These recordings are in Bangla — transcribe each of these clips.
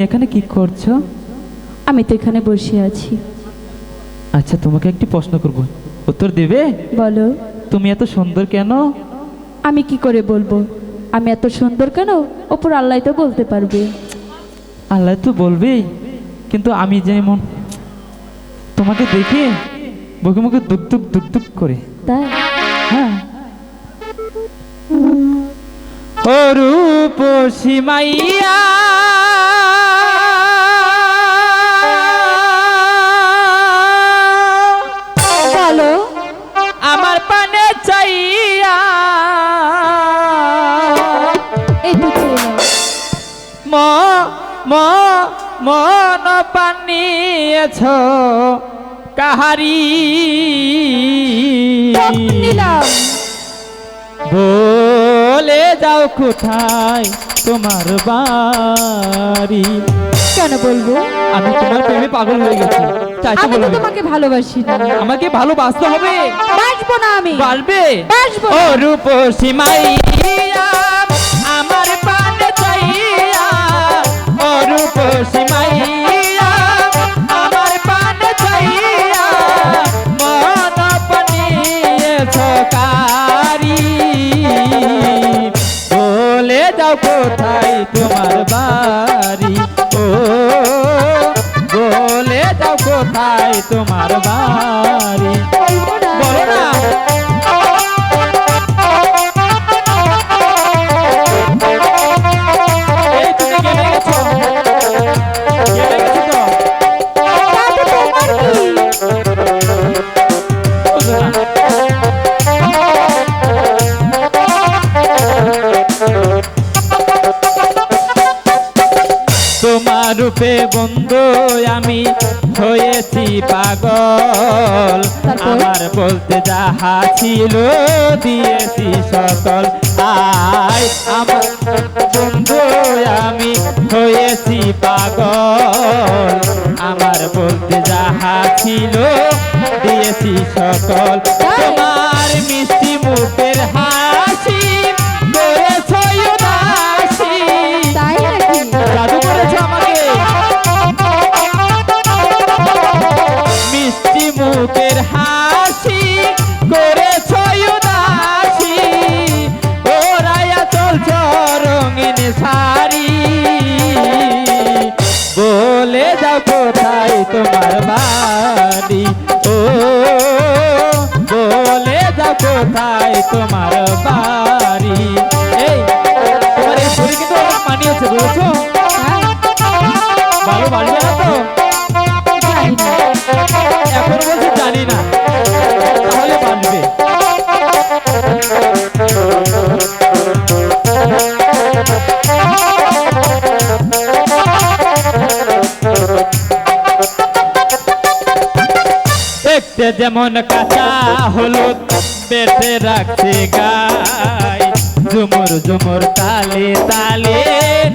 এখানে কি করছো? আমি তো এখানে বসে আছি। আচ্ছা, তোমাকে একটি প্রশ্ন করব, উত্তর দেবে? বলো। তুমি এত সুন্দর কেন? আমি কি করে বলবো আমি এত সুন্দর কেন? ওপর আল্লাহ তো বলতে পারবে। আল্লাহ তো বলবেই, কিন্তু আমি যেমন তোমাকে দেখে বুকে মুখে দুক দুক দুক দুক করে। তাই? হ্যাঁ। ও রূপসী মাইয়া, বলো। আমার পানে চাইয়া এই তো চেয়ে ম ম মন পানিয়েছ কাহারি নিলাম। বলে যাও কোথায় তোমার বাড়ি? কেন বলবো? আমি তোমার প্রেমে পাগল হয়ে গেছি, তাই তো আমি তো বলবো। তোমাকে ভালোবাসি না। আমাকে ভালোবাসতে হবে। বাসবো না আমি। বাসবে? বাসবো ও না। রূপসী মাইয়া, আমার পানে চাইয়া, ও রূপসী মাইয়া, আমার পানে চাইয়া, মন পানিয়েছ কারি। বলে যাও কোথায় তোমার বাড়ি? ও বলে যাও কোথায় তোমার বাড়ি? বলবো না। বলো না। এই তুমি গেলে গেছো, গেলে গেছো তো? তাতে তোমার কি? বুঝো না। তোমার রূপে বন্ধু আমি হয়েছি পাগল, তারপর? আমার বলতে যাহা ছিল দিয়েছি সকল। আয় আমার বন্ধু আমি হয়েছি পাগল, আমার বলতে যাহা ছিল দিয়েছি সকল। তোমার মিষ্টি মুখের হাসি করেছ উদাসী। তাই নাকি? জাদু করেছ আমাকে। মিষ্টি মুখের হাসি করেছ উদাসী, ওরাইয়া চলছ রঙিন শাড়ি। বলে যাও কোথায় তোমার বাড়ি? ও বলে যাও কোথায় তোমার বাড়ি? এই তোমার এই শরীর কিন্তু অনেক মানিয়েছে, বুঝেছো? হ্যাঁ, ভালো বাড়বে না তো? জানি না। এখন বলছে জানি না, তাহলে বাঁচবে। দেখতে যেমন কাঁচা হলুদ বেঁধে রাখছে গায়, ঝুমুর ঝুমুর তালে তালে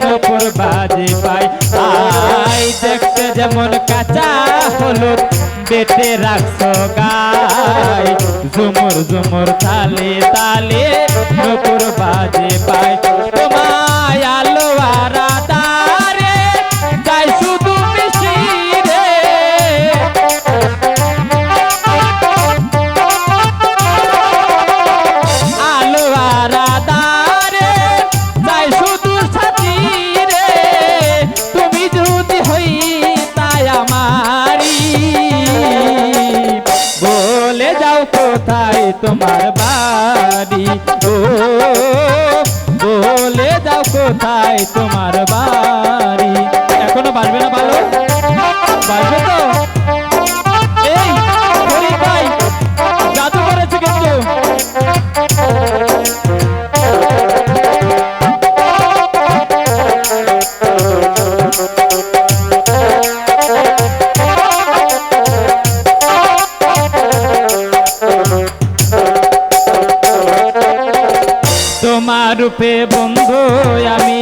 নপুর বাজে পায়। আয় দেখতে যেমন কাঁচা হলুদ বেঁধে রাখছো গায়, ঝুমুর ঝুমুর তালে তালে নপুর বাজে পায়। তোমায় আলো আর আধারে যাই শুধু মিশি রে, আলো আর আধারে যাই শুধু সাথী রে। তুমি যদি হই তাই আমারি, বলে যাও কোথায় তোমার বাড়ি? ও বলে যাও কোথায় তোমার বাড়ি? এখনো বাড়বে না? ভালো বাড়বে তো? এই শরীর ভাই জাদু করেছে কিন্তু। তোমার রূপে বন্ধু আমি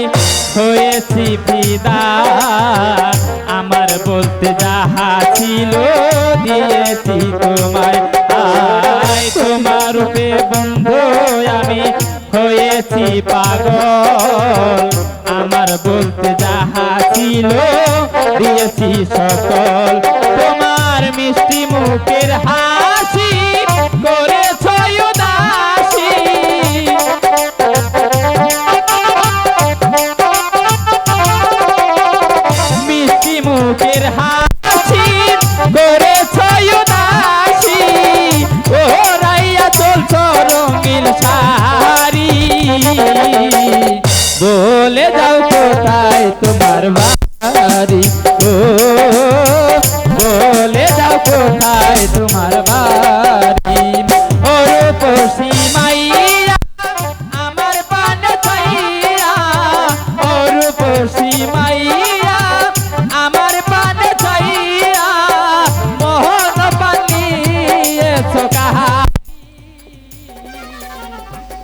হয়েছি ফিদা, আমার বলতে যাহা ছিল দিয়েছি তোমায়। আয় তোমার রূপে বন্ধু আমি হয়েছি পাগল, আমার বলতে যাহা ছিল ছিল দিয়েছি সকল তোমার মিষ্টি মুখের হাসি করেছ উদাসী মিষ্টি মুখের হাসি করেছ উদাসী ও রাইয়া চলছ রঙিন শাড়ি বলে যাও কোথায় তোমার বাড়ি ও বলে যাও কোথায় তোমার বাড়ি ও রূপসী মাইয়া আমার পানে চাইয়া ও রূপসী মাইয়া আমার পানে চাইয়া মোহন পালিয়েছ কাহা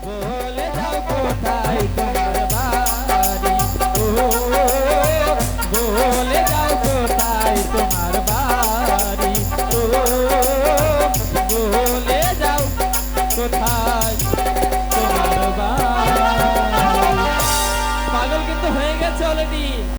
বলে যাও কোথায় তোমার বাড়ি ও বলে যাও কোথায় তোমার বাড়ি ও বলে যাও কোথায় তোমার বাড়ি পাগল কিন্তু হয়ে গেছে অলরেডি